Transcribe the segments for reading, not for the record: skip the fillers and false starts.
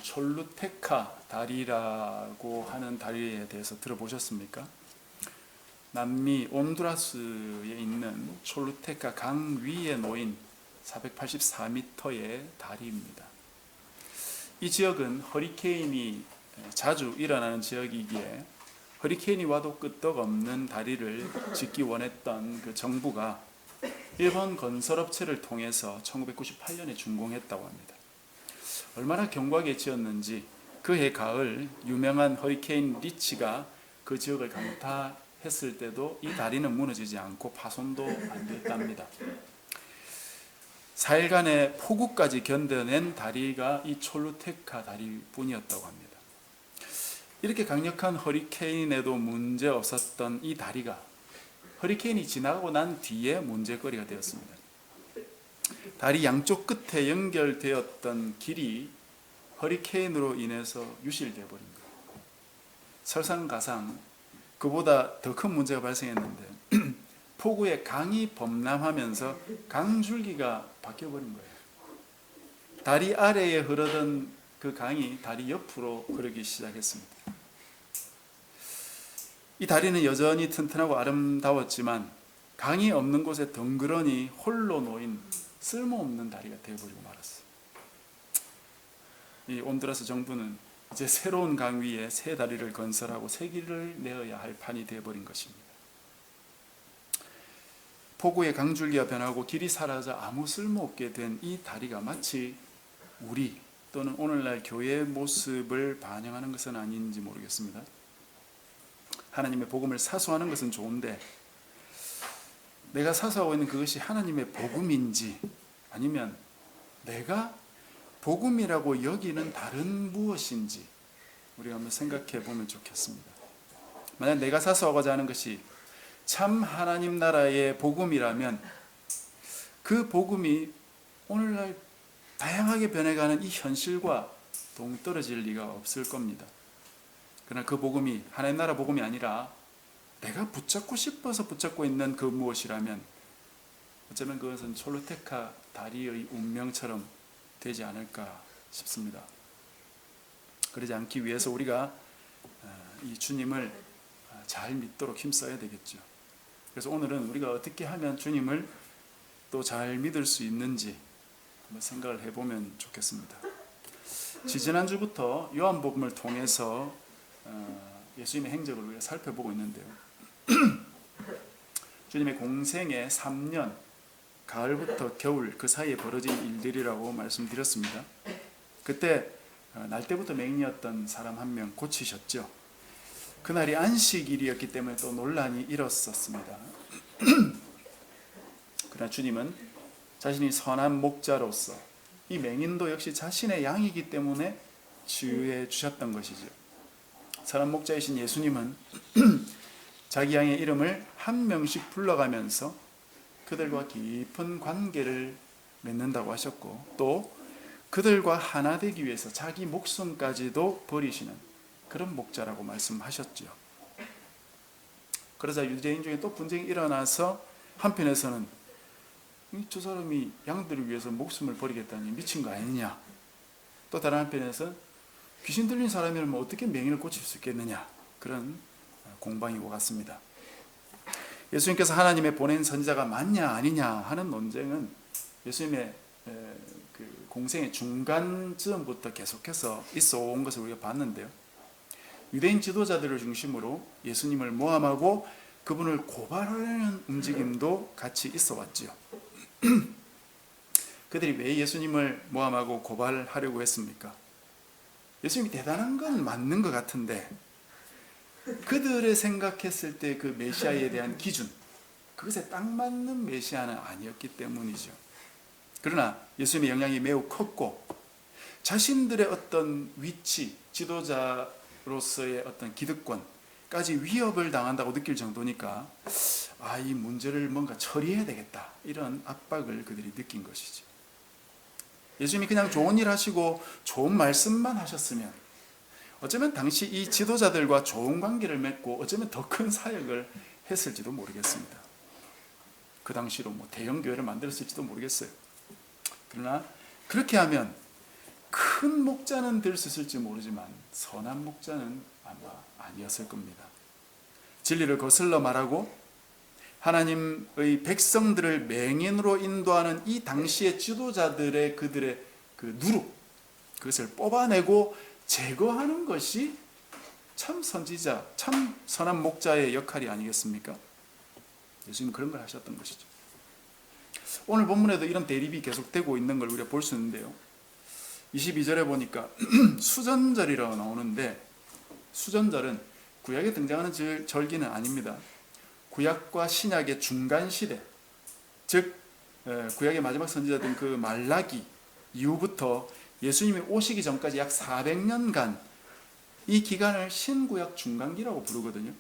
촐루테카 다리라고 하는 다리에 대해서 들어보셨습니까? 남미 온두라스에 있는 촐루테카 강 위에 놓인 484m의 다리입니다. 이 지역은 허리케인이 자주 일어나는 지역이기에 허리케인이 와도 끄떡없는 다리를 짓기 원했던 그 정부가 일본 건설업체를 통해서 1998년에 준공했다고 합니다. 얼마나 견고하게 지었는지 그해 가을 유명한 허리케인 리치가 그 지역을 강타했을 때도 이 다리는 무너지지 않고 파손도 안 됐답니다. 4일간의 폭우까지 견뎌낸 다리가 이 촐루테카 다리뿐이었다고 합니다. 이렇게 강력한 허리케인에도 문제 없었던 이 다리가 허리케인이 지나가고 난 뒤에 문제거리가 되었습니다. 다리 양쪽 끝에 연결되었던 길이 허리케인으로 인해서 유실되어 버린 거예요. 설상가상 그보다 더 큰 문제가 발생했는데 폭우에 강이 범람하면서 강줄기가 바뀌어버린 거예요. 다리 아래에 흐르던 그 강이 다리 옆으로 흐르기 시작했습니다. 이 다리는 여전히 튼튼하고 아름다웠지만 강이 없는 곳에 덩그러니 홀로 놓인 쓸모없는 다리가 되어버리고 말았어요. 이 온두라스 정부는 이제 새로운 강 위에 새 다리를 건설하고 새 길을 내어야 할 판이 되어버린 것입니다. 폭우에 강줄기가 변하고 길이 사라져 아무 쓸모없게 된 이 다리가 마치 우리 또는 오늘날 교회의 모습을 반영하는 것은 아닌지 모르겠습니다. 하나님의 복음을 사수하는 것은 좋은데 내가 사수하고 있는 그것이 하나님의 복음인지 아니면 내가 복음이라고 여기는 다른 무엇인지 우리가 한번 생각해 보면 좋겠습니다. 만약 내가 사수하고자 하는 것이 참 하나님 나라의 복음이라면 그 복음이 오늘날 다양하게 변해가는 이 현실과 동떨어질 리가 없을 겁니다. 그러나 그 복음이 하나님 나라 복음이 아니라 내가 붙잡고 싶어서 붙잡고 있는 그 무엇이라면 어쩌면 그것은 촐루테카 다리의 운명처럼 되지 않을까 싶습니다. 그러지 않기 위해서 우리가 이 주님을 잘 믿도록 힘써야 되겠죠. 그래서 오늘은 우리가 어떻게 하면 주님을 또 잘 믿을 수 있는지 한번 생각을 해보면 좋겠습니다. 지지난주부터 요한복음을 통해서 예수님의 행적을 우리가 살펴보고 있는데요. 주님의 공생의 3년 가을부터 겨울 그 사이에 벌어진 일들이라고 말씀드렸습니다. 그때 날 때부터 맹인이었던 사람 한 명 고치셨죠. 그날이 안식일이었기 때문에 또 논란이 일었었습니다. 그러나 주님은 자신이 선한 목자로서 이 맹인도 역시 자신의 양이기 때문에 치유해 주셨던 것이죠. 선한 목자이신 예수님은 자기 양의 이름을 한 명씩 불러가면서 그들과 깊은 관계를 맺는다고 하셨고 또 그들과 하나 되기 위해서 자기 목숨까지도 버리시는 그런 목자라고 말씀하셨죠. 그러자 유대인 중에 또 분쟁이 일어나서 한편에서는 저 사람이 양들을 위해서 목숨을 버리겠다니 미친 거 아니냐, 또 다른 한편에서 귀신 들린 사람이라면 어떻게 맹인을 고칠 수 있겠느냐, 그런 공방이 오갔습니다. 예수님께서 하나님의 보낸 선지자가 맞냐 아니냐 하는 논쟁은 예수님의 그 공생의 중간쯤부터 계속해서 있어 온 것을 우리가 봤는데요. 유대인 지도자들을 중심으로 예수님을 모함하고 그분을 고발하려는 움직임도 같이 있어 왔지요. 그들이 왜 예수님을 모함하고 고발하려고 했습니까? 예수님이 대단한 건 맞는 것 같은데 그들의 생각했을 때 그 메시아에 대한 기준, 그것에 딱 맞는 메시아는 아니었기 때문이죠. 그러나 예수님의 영향이 매우 컸고 자신들의 어떤 위치, 지도자로서의 어떤 기득권까지 위협을 당한다고 느낄 정도니까 이 문제를 뭔가 처리해야 되겠다, 이런 압박을 그들이 느낀 것이죠. 예수님이 그냥 좋은 일 하시고 좋은 말씀만 하셨으면 어쩌면 당시 이 지도자들과 좋은 관계를 맺고 어쩌면 더 큰 사역을 했을지도 모르겠습니다. 그 당시로 대형 교회를 만들었을지도 모르겠어요. 그러나 그렇게 하면 큰 목자는 될 수 있을지 모르지만 선한 목자는 아마 아니었을 겁니다. 진리를 거슬러 말하고 하나님의 백성들을 맹인으로 인도하는 이 당시의 지도자들의 그들의 그 누룩, 그것을 뽑아내고 제거하는 것이 참 선지자, 참 선한 목자의 역할이 아니겠습니까? 예수님은 그런 걸 하셨던 것이죠. 오늘 본문에도 이런 대립이 계속되고 있는 걸 우리가 볼 수 있는데요. 22절에 보니까 수전절이라고 나오는데, 수전절은 구약에 등장하는 절기는 아닙니다. 구약과 신약의 중간 시대, 즉 구약의 마지막 선지자된 그 말라기 이후부터 예수님이 오시기 전까지 약 400년간 이 기간을 신구약 중간기라고 부르거든요.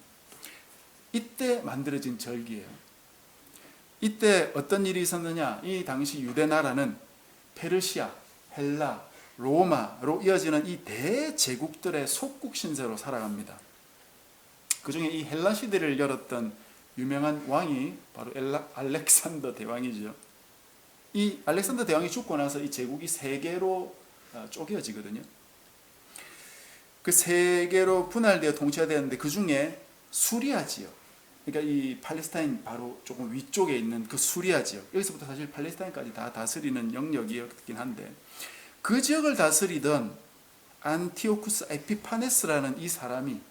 이때 만들어진 절기예요. 이때 어떤 일이 있었느냐? 이 당시 유대 나라는 페르시아, 헬라, 로마로 이어지는 이 대제국들의 속국 신세로 살아갑니다. 그 중에 이 헬라 시대를 열었던 유명한 왕이 바로 알렉산더 대왕이죠. 이 알렉산더 대왕이 죽고 나서 이 제국이 세 개로 쪼개어지거든요. 그 세 개로 분할되어 통치가 되었는데 그 중에 수리아 지역, 그러니까 이 팔레스타인 바로 조금 위쪽에 있는 그 수리아 지역, 여기서부터 사실 팔레스타인까지 다 다스리는 영역이었긴 한데, 그 지역을 다스리던 안티오쿠스 에피파네스라는 이 사람이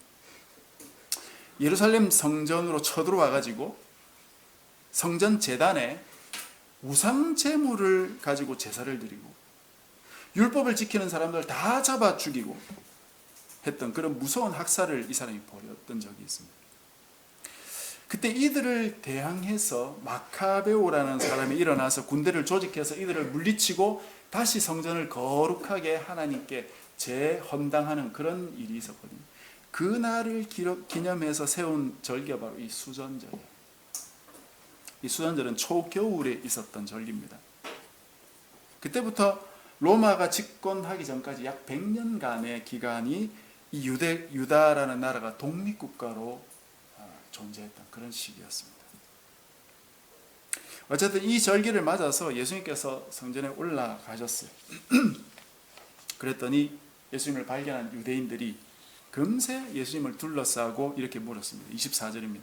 예루살렘 성전으로 쳐들어와 가지고 성전 제단에 우상 제물을 가지고 제사를 드리고 율법을 지키는 사람들 다 잡아 죽이고 했던 그런 무서운 학살을 이 사람이 벌였던 적이 있습니다. 그때 이들을 대항해서 마카베오라는 사람이 일어나서 군대를 조직해서 이들을 물리치고 다시 성전을 거룩하게 하나님께 재헌당하는 그런 일이 있었거든요. 그 날을 기념해서 세운 절기가 바로 이 수전절이에요. 이 수전절은 초겨울에 있었던 절기입니다. 그때부터 로마가 집권하기 전까지 약 100년간의 기간이 이 유다라는 나라가 독립국가로 존재했던 그런 시기였습니다. 어쨌든 이 절기를 맞아서 예수님께서 성전에 올라가셨어요. 그랬더니 예수님을 발견한 유대인들이 금세 예수님을 둘러싸고 이렇게 물었습니다. 24절입니다.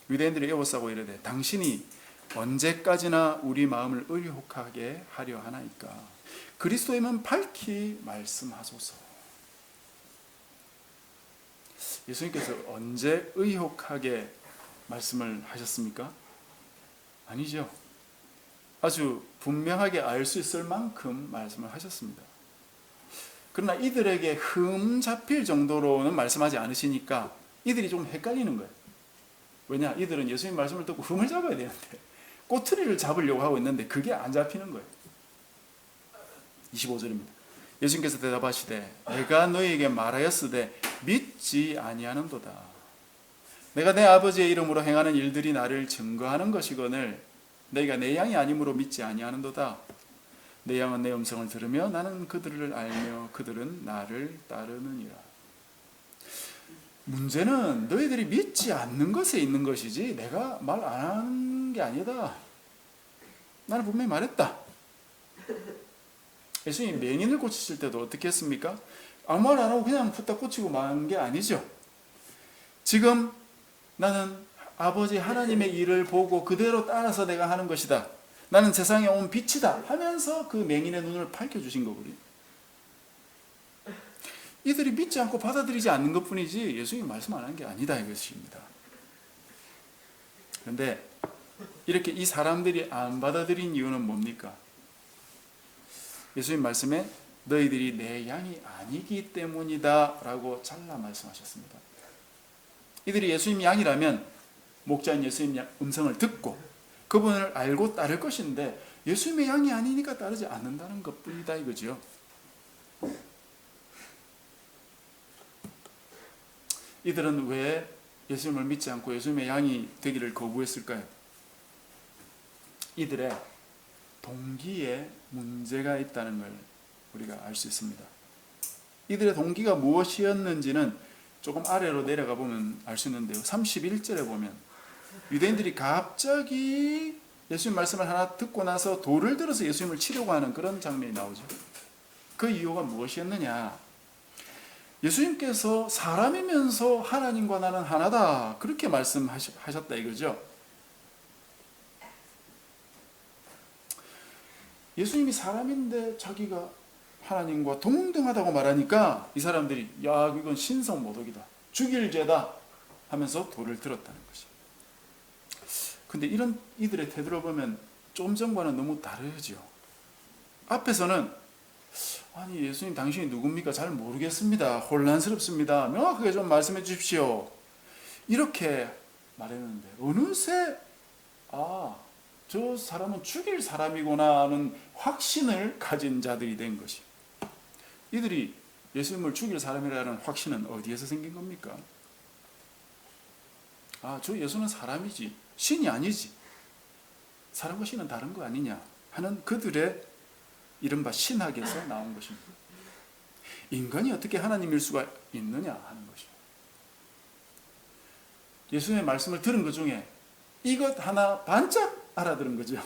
유대인들이 에워싸고 이르되 당신이 언제까지나 우리 마음을 의혹하게 하려 하나이까? 그리스도이면 밝히 말씀하소서. 예수님께서 언제 의혹하게 말씀을 하셨습니까? 아니죠. 아주 분명하게 알 수 있을 만큼 말씀을 하셨습니다. 그러나 이들에게 흠 잡힐 정도로는 말씀하지 않으시니까 이들이 좀 헷갈리는 거예요. 왜냐? 이들은 예수님 말씀을 듣고 흠을 잡아야 되는데 꼬투리를 잡으려고 하고 있는데 그게 안 잡히는 거예요. 25절입니다. 예수님께서 대답하시되 내가 너희에게 말하였으되 믿지 아니하는도다. 내가 내 아버지의 이름으로 행하는 일들이 나를 증거하는 것이거늘 너희가 내 양이 아니므로 믿지 아니하는도다. 내 양은 내 음성을 들으며 나는 그들을 알며 그들은 나를 따르느니라. 문제는 너희들이 믿지 않는 것에 있는 것이지 내가 말 안 하는 게 아니다. 나는 분명히 말했다. 예수님이 맹인을 고치실 때도 어떻게 했습니까? 아무 말 안 하고 그냥 후딱 고치고 만 게 아니죠. 지금 나는 아버지 하나님의 일을 보고 그대로 따라서 내가 하는 것이다. 나는 세상에 온 빛이다 하면서 그 맹인의 눈을 밝혀주신 거거든요. 이들이 믿지 않고 받아들이지 않는 것뿐이지 예수님이 말씀 안 한 게 아니다 이것입니다. 그런데 이렇게 이 사람들이 안 받아들인 이유는 뭡니까? 예수님 말씀에 너희들이 내 양이 아니기 때문이다 라고 잘라 말씀하셨습니다. 이들이 예수님 양이라면 목자인 예수님 음성을 듣고 그분을 알고 따를 것인데 예수님의 양이 아니니까 따르지 않는다는 것뿐이다 이거죠. 이들은 왜 예수님을 믿지 않고 예수님의 양이 되기를 거부했을까요? 이들의 동기에 문제가 있다는 걸 우리가 알 수 있습니다. 이들의 동기가 무엇이었는지는 조금 아래로 내려가 보면 알 수 있는데요. 31절에 보면 유대인들이 갑자기 예수님 말씀을 하나 듣고 나서 돌을 들어서 예수님을 치려고 하는 그런 장면이 나오죠. 그 이유가 무엇이었느냐? 예수님께서 사람이면서 하나님과 나는 하나다, 그렇게 말씀하셨다 이거죠. 예수님이 사람인데 자기가 하나님과 동등하다고 말하니까 이 사람들이 야, 이건 신성모독이다, 죽일 죄다 하면서 돌을 들었다는 것이. 근데 이런 이들의 태도를 보면 좀 전과는 너무 다르죠. 앞에서는 아니 예수님 당신이 누굽니까? 잘 모르겠습니다. 혼란스럽습니다. 명확하게 좀 말씀해 주십시오. 이렇게 말했는데 어느새 저 사람은 죽일 사람이구나 하는 확신을 가진 자들이 된 것이. 이들이 예수님을 죽일 사람이라는 확신은 어디에서 생긴 겁니까? 저 예수는 사람이지 신이 아니지, 사람과 신은 다른 거 아니냐 하는 그들의 이른바 신학에서 나온 것입니다. 인간이 어떻게 하나님일 수가 있느냐 하는 것입니다. 예수님의 말씀을 들은 것 중에 이것 하나 반짝 알아들은 거죠.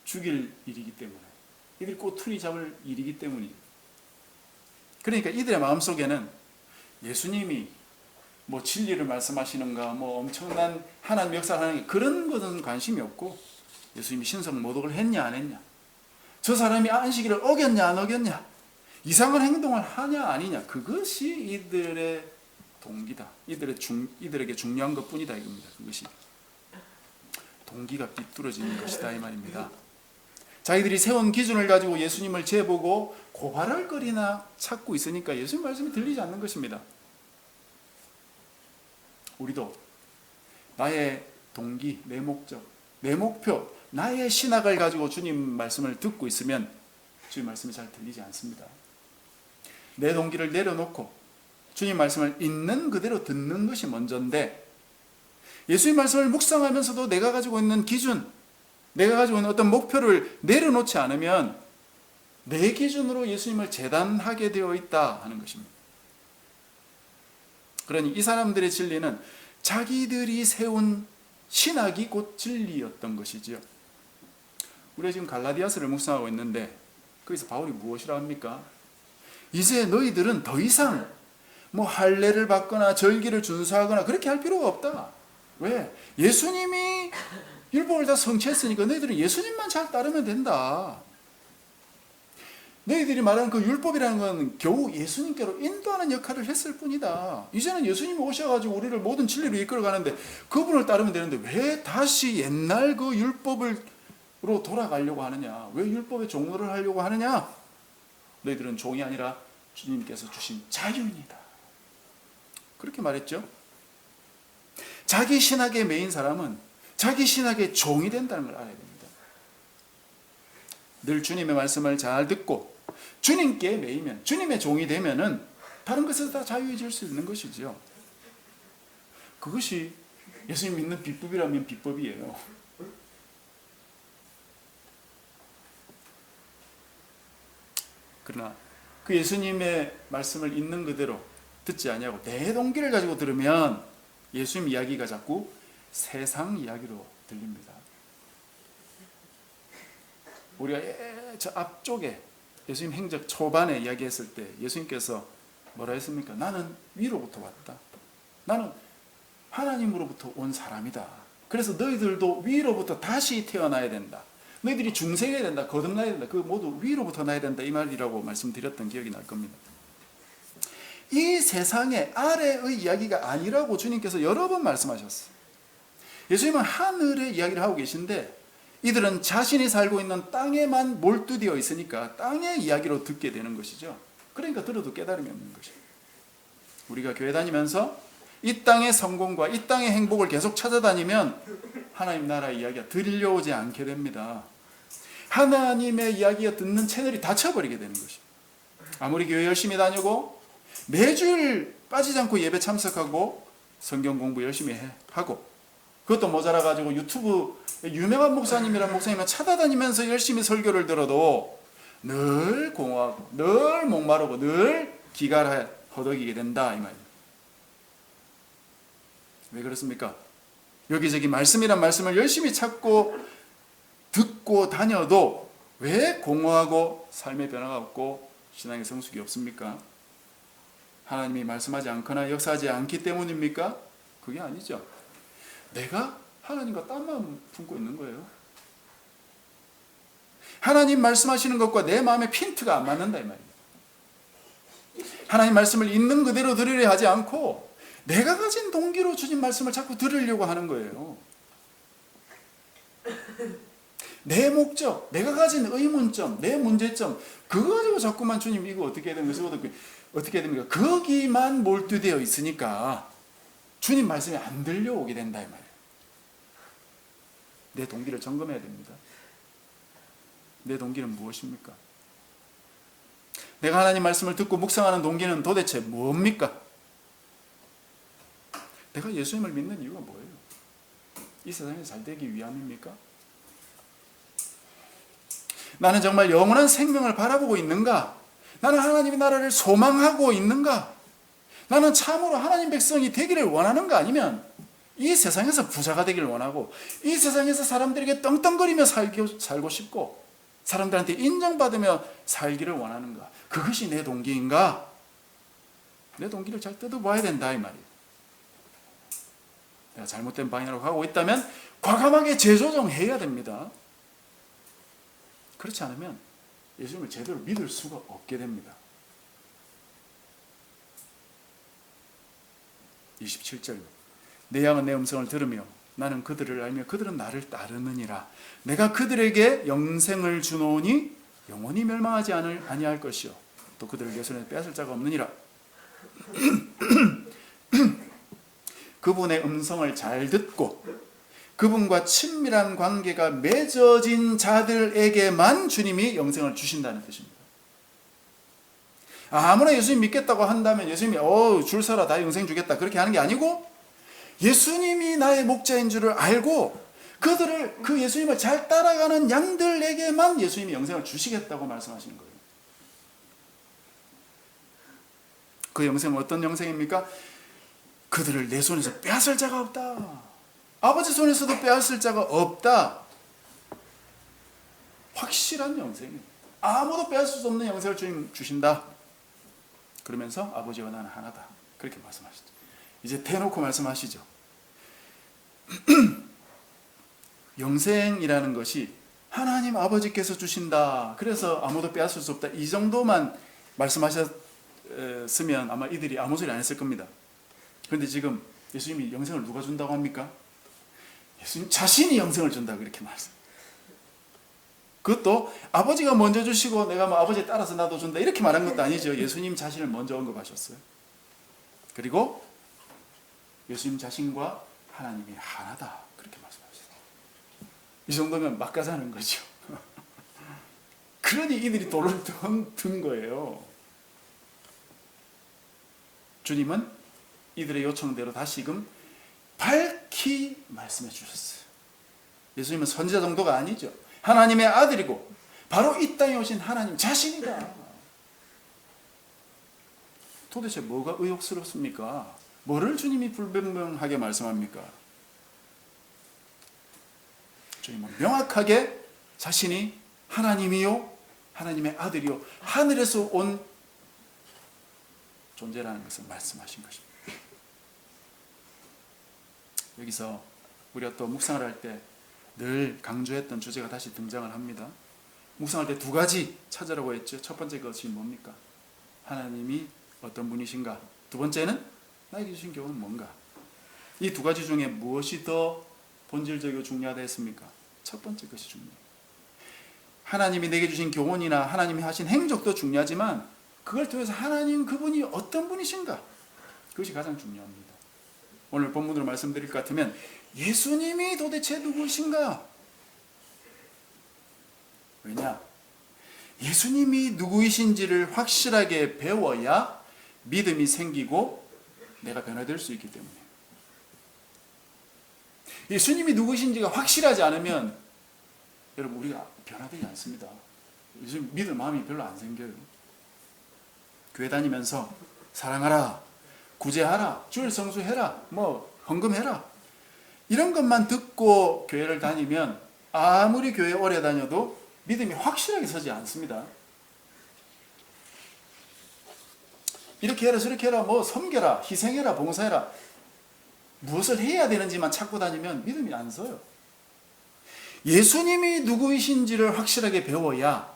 죽일 일이기 때문에, 이들이 꼬투리 잡을 일이기 때문이에요. 그러니까 이들의 마음속에는 예수님이 뭐 진리를 말씀하시는가, 뭐 엄청난 하나님 역사를 하는 그런 것은 관심이 없고, 예수님이 신성 모독을 했냐 안 했냐, 저 사람이 안식일을 어겼냐 안 어겼냐, 이상한 행동을 하냐 아니냐, 그것이 이들의 동기다. 이들에게 중요한 것뿐이다 이겁니다. 그것이 동기가 삐뚤어지는 것이다 이 말입니다. 자기들이 세운 기준을 가지고 예수님을 재보고 고발할 거리나 찾고 있으니까 예수님 말씀이 들리지 않는 것입니다. 우리도 나의 동기, 내 목적, 내 목표, 나의 신학을 가지고 주님 말씀을 듣고 있으면 주님 말씀이 잘 들리지 않습니다. 내 동기를 내려놓고 주님 말씀을 있는 그대로 듣는 것이 먼저인데, 예수님 말씀을 묵상하면서도 내가 가지고 있는 기준, 내가 가지고 있는 어떤 목표를 내려놓지 않으면 내 기준으로 예수님을 재단하게 되어 있다 하는 것입니다. 그러니 이 사람들의 진리는 자기들이 세운 신학이 곧 진리였던 것이지요. 우리가 지금 갈라디아서를 묵상하고 있는데 거기서 바울이 무엇이라 합니까? 이제 너희들은 더 이상 뭐 할례를 받거나 절기를 준수하거나 그렇게 할 필요가 없다. 왜? 예수님이 율법을 다 성취했으니까 너희들은 예수님만 잘 따르면 된다. 너희들이 말하는 그 율법이라는 건 겨우 예수님께로 인도하는 역할을 했을 뿐이다. 이제는 예수님이 오셔가지고 우리를 모든 진리로 이끌어가는데 그분을 따르면 되는데 왜 다시 옛날 그 율법으로 돌아가려고 하느냐? 왜 율법의 종노를 하려고 하느냐? 너희들은 종이 아니라 주님께서 주신 자유인이다. 그렇게 말했죠. 자기 신학의 메인 사람은 자기 신학의 종이 된다는 걸 알아야 됩니다. 늘 주님의 말씀을 잘 듣고 주님께 매이면, 주님의 종이 되면은 다른 것에서 다 자유해질 수 있는 것이죠. 그것이 예수님 믿는 비법이라면 비법이에요. 그러나 그 예수님의 말씀을 있는 그대로 듣지 아니하고 내 동기를 가지고 들으면 예수님 이야기가 자꾸 세상 이야기로 들립니다. 우리가 저 앞쪽에 예수님 행적 초반에 이야기했을 때 예수님께서 뭐라 했습니까? 나는 위로부터 왔다. 나는 하나님으로부터 온 사람이다. 그래서 너희들도 위로부터 다시 태어나야 된다. 너희들이 중생해야 된다. 거듭나야 된다. 그 모두 위로부터 나야 된다. 이 말이라고 말씀드렸던 기억이 날 겁니다. 이 세상의 아래의 이야기가 아니라고 주님께서 여러 번 말씀하셨어요. 예수님은 하늘의 이야기를 하고 계신데 이들은 자신이 살고 있는 땅에만 몰두되어 있으니까 땅의 이야기로 듣게 되는 것이죠. 그러니까 들어도 깨달음이 없는 것이에요. 우리가 교회 다니면서 이 땅의 성공과 이 땅의 행복을 계속 찾아다니면 하나님 나라 이야기가 들려오지 않게 됩니다. 하나님의 이야기가 듣는 채널이 닫혀버리게 되는 것입니다. 아무리 교회 열심히 다니고 매주일 빠지지 않고 예배 참석하고 성경 공부 열심히 하고 그것도 모자라가지고 유튜브 유명한 목사님이란 목사님을 찾아다니면서 열심히 설교를 들어도 늘 공허하고 늘 목마르고 늘 기가 허덕이게 된다 이 말이에요. 왜 그렇습니까? 여기저기 말씀이란 말씀을 열심히 찾고 듣고 다녀도 왜 공허하고 삶의 변화가 없고 신앙의 성숙이 없습니까? 하나님이 말씀하지 않거나 역사하지 않기 때문입니까? 그게 아니죠. 내가 하나님과 딴 마음 품고 있는 거예요. 하나님 말씀하시는 것과 내 마음의 핀트가 안 맞는다 이 말이에요. 하나님 말씀을 있는 그대로 들으려 하지 않고 내가 가진 동기로 주님 말씀을 자꾸 들으려고 하는 거예요. 내 목적, 내가 가진 의문점, 내 문제점, 그거 가지고 자꾸만 주님 이거 어떻게 해야 됩니까? 어떻게 해야 됩니까? 거기만 몰두되어 있으니까 주님 말씀이 안 들려오게 된다 이 말이에요. 내 동기를 점검해야 됩니다. 내 동기는 무엇입니까? 내가 하나님 말씀을 듣고 묵상하는 동기는 도대체 뭡니까? 내가 예수님을 믿는 이유가 뭐예요? 이 세상에 잘 되기 위함입니까? 나는 정말 영원한 생명을 바라보고 있는가? 나는 하나님의 나라를 소망하고 있는가? 나는 참으로 하나님 백성이 되기를 원하는가? 아니면 이 세상에서 부자가 되기를 원하고 이 세상에서 사람들에게 떵떵거리며 살고 싶고 사람들한테 인정받으며 살기를 원하는가? 그것이 내 동기인가? 내 동기를 잘 뜯어봐야 된다 이 말이에요. 내가 잘못된 방향으로 가고 있다면 과감하게 재조정해야 됩니다. 그렇지 않으면 예수님을 제대로 믿을 수가 없게 됩니다. 27절 내 양은 내 음성을 들으며 나는 그들을 알며 그들은 나를 따르느니라. 내가 그들에게 영생을 주노니 영원히 멸망하지 아니할 것이요 또 그들을 내 손에 빼앗을 자가 없느니라. 그분의 음성을 잘 듣고 그분과 친밀한 관계가 맺어진 자들에게만 주님이 영생을 주신다는 뜻입니다. 아무나 예수님 믿겠다고 한다면 예수님이 줄 서라 다 영생 주겠다 그렇게 하는 게 아니고 예수님이 나의 목자인 줄을 알고 그들을 그 예수님을 잘 따라가는 양들에게만 예수님이 영생을 주시겠다고 말씀하시는 거예요. 그 영생은 어떤 영생입니까? 그들을 내 손에서 빼앗을 자가 없다. 아버지 손에서도 빼앗을 자가 없다. 확실한 영생이에요. 아무도 빼앗을 수 없는 영생을 주님 주신다. 그러면서 아버지와 나는 하나다. 그렇게 말씀하시죠. 이제 대놓고 말씀하시죠. 영생이라는 것이 하나님 아버지께서 주신다. 그래서 아무도 빼앗을 수 없다. 이 정도만 말씀하셨으면 아마 이들이 아무 소리 안 했을 겁니다. 그런데 지금 예수님이 영생을 누가 준다고 합니까? 예수님 자신이 영생을 준다 그렇게 말씀. 그것도 아버지가 먼저 주시고 내가 뭐 아버지에 따라서 나도 준다 이렇게 말한 것도 아니죠. 예수님 자신을 먼저 언급하셨어요. 그리고 예수님 자신과 하나님이 하나다 그렇게 말씀하셨어요. 이 정도면 막가자는 거죠. 그러니 이들이 돌을 든 거예요. 주님은 이들의 요청대로 다시금 밝히 말씀해 주셨어요. 예수님은 선지자 정도가 아니죠. 하나님의 아들이고 바로 이 땅에 오신 하나님 자신이다. 도대체 뭐가 의혹스럽습니까? 뭐를 주님이 불분명하게 말씀합니까? 주님은 명확하게 자신이 하나님이요 하나님의 아들이요 하늘에서 온 존재라는 것을 말씀하신 것입니다. 여기서 우리가 또 묵상을 할 때 늘 강조했던 주제가 다시 등장을 합니다. 묵상할 때 두 가지 찾으라고 했죠. 첫 번째 것이 뭡니까? 하나님이 어떤 분이신가? 두 번째는 나에게 주신 교훈은 뭔가? 이 두 가지 중에 무엇이 더 본질적이고 중요하다 했습니까? 첫 번째 것이 중요해요. 하나님이 내게 주신 교훈이나 하나님이 하신 행적도 중요하지만 그걸 통해서 하나님 그분이 어떤 분이신가? 그것이 가장 중요합니다. 오늘 본문으로 말씀드릴 것 같으면 예수님이 도대체 누구신가? 왜냐? 예수님이 누구이신지를 확실하게 배워야 믿음이 생기고 내가 변화될 수 있기 때문에. 예수님이 누구이신지가 확실하지 않으면 여러분 우리가 변화되지 않습니다. 요즘 믿을 마음이 별로 안 생겨요. 교회 다니면서 사랑하라, 구제하라, 주일 성수해라, 헌금해라 이런 것만 듣고 교회를 다니면 아무리 교회 오래 다녀도 믿음이 확실하게 서지 않습니다. 이렇게 해라 저렇게 해라 뭐 섬겨라 희생해라 봉사해라 무엇을 해야 되는지만 찾고 다니면 믿음이 안 서요. 예수님이 누구이신지를 확실하게 배워야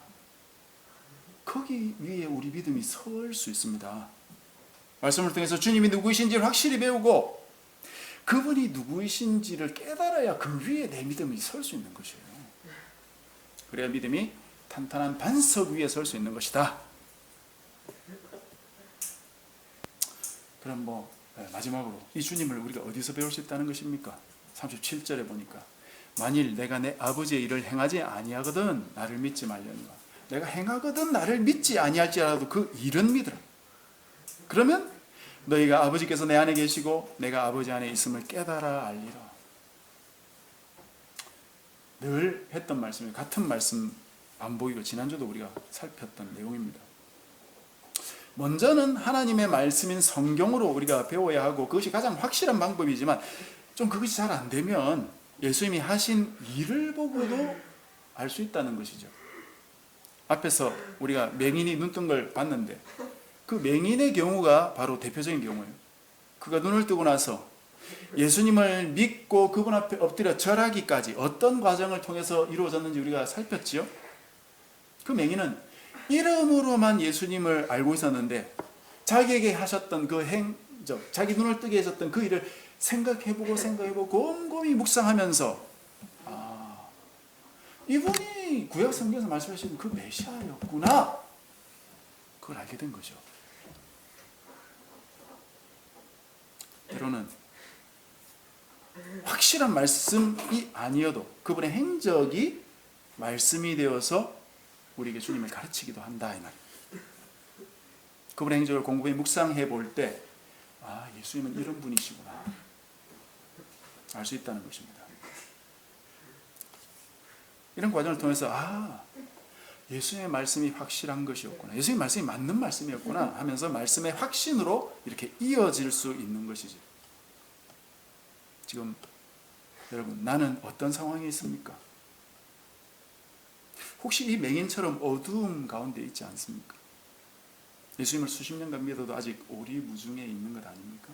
거기 위에 우리 믿음이 설 수 있습니다. 말씀을 통해서 주님이 누구이신지를 확실히 배우고 그분이 누구이신지를 깨달아야 그 위에 내 믿음이 설 수 있는 것이에요. 그래야 믿음이 탄탄한 반석 위에 설 수 있는 것이다. 그럼 마지막으로 이 주님을 우리가 어디서 배울 수 있다는 것입니까? 37절에 보니까 만일 내가 내 아버지의 일을 행하지 아니하거든 나를 믿지 말려니와 내가 행하거든 나를 믿지 아니할지라도 그 일은 믿으라. 그러면 너희가 아버지께서 내 안에 계시고 내가 아버지 안에 있음을 깨달아 알리라. 늘 했던 말씀이 같은 말씀 반복이고 지난주도 우리가 살폈던 내용입니다. 먼저는 하나님의 말씀인 성경으로 우리가 배워야 하고 그것이 가장 확실한 방법이지만 좀 그것이 잘 안 되면 예수님이 하신 일을 보고도 알 수 있다는 것이죠. 앞에서 우리가 맹인이 눈 뜬 걸 봤는데 그 맹인의 경우가 바로 대표적인 경우예요. 그가 눈을 뜨고 나서 예수님을 믿고 그분 앞에 엎드려 절하기까지 어떤 과정을 통해서 이루어졌는지 우리가 살폈지요. 그 맹인은 이름으로만 예수님을 알고 있었는데 자기에게 하셨던 그 행적, 자기 눈을 뜨게 하셨던 그 일을 생각해보고 곰곰이 묵상하면서 이분이 구약 성경에서 말씀하신 그 메시아였구나, 그걸 알게 된 거죠. 때로는 확실한 말씀이 아니어도 그분의 행적이 말씀이 되어서 우리에게 주님을 가르치기도 한다 이 말. 그분의 행적을 곰곰이 묵상해 볼 때 예수님은 이런 분이시구나 알 수 있다는 것입니다. 이런 과정을 통해서 예수님의 말씀이 확실한 것이었구나, 예수님의 말씀이 맞는 말씀이었구나 하면서 말씀의 확신으로 이렇게 이어질 수 있는 것이지. 지금 여러분, 나는 어떤 상황에 있습니까? 혹시 이 맹인처럼 어두움 가운데 있지 않습니까? 예수님을 수십 년간 믿어도 아직 오리무중에 있는 것 아닙니까?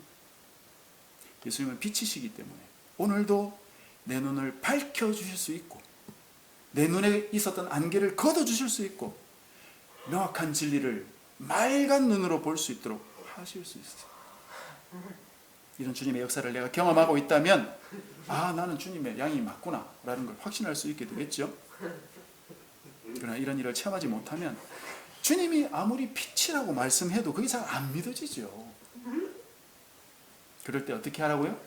예수님은 빛이시기 때문에 오늘도 내 눈을 밝혀주실 수 있고 내 눈에 있었던 안개를 걷어주실 수 있고 명확한 진리를 맑은 눈으로 볼 수 있도록 하실 수 있어요. 이런 주님의 역사를 내가 경험하고 있다면 나는 주님의 양이 맞구나 라는 걸 확신할 수 있게 되겠죠. 그러나 이런 일을 체험하지 못하면 주님이 아무리 빛이라고 말씀해도 그게 잘 안 믿어지죠. 그럴 때 어떻게 하라고요?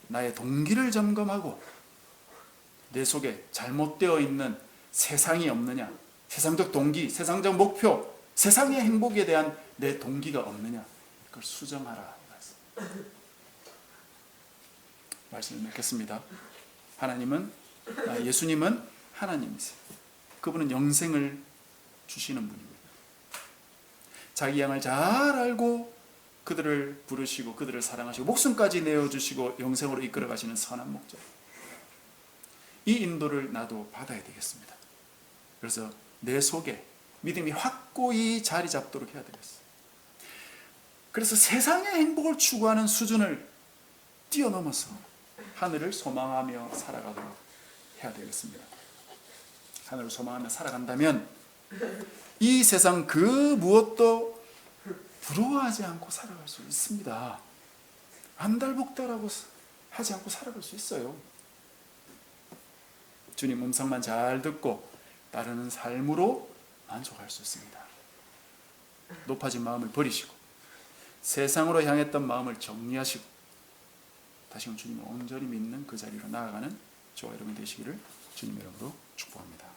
나의 동기를 점검하고 내 속에 잘못되어 있는 세상이 없느냐, 세상적 동기, 세상적 목표, 세상의 행복에 대한 내 동기가 없느냐, 그걸 수정하라. 말씀을 맺겠습니다. 예수님은 하나님이세요. 그분은 영생을 주시는 분입니다. 자기 양을 잘 알고 그들을 부르시고 그들을 사랑하시고 목숨까지 내어주시고 영생으로 이끌어 가시는 선한 목자. 이 인도를 나도 받아야 되겠습니다. 그래서 내 속에 믿음이 확고히 자리 잡도록 해야 되겠어요. 그래서 세상의 행복을 추구하는 수준을 뛰어넘어서 하늘을 소망하며 살아가도록 해야 되겠습니다. 하늘을 소망하며 살아간다면 이 세상 그 무엇도 부러워하지 않고 살아갈 수 있습니다. 안달복달하고 하지 않고 살아갈 수 있어요. 주님 음성만 잘 듣고 따르는 삶으로 만족할 수 있습니다. 높아진 마음을 버리시고 세상으로 향했던 마음을 정리하시고 다시금 주님을 온전히 믿는 그 자리로 나아가는 저와 여러분 되시기를 주님의 이름으로 축복합니다.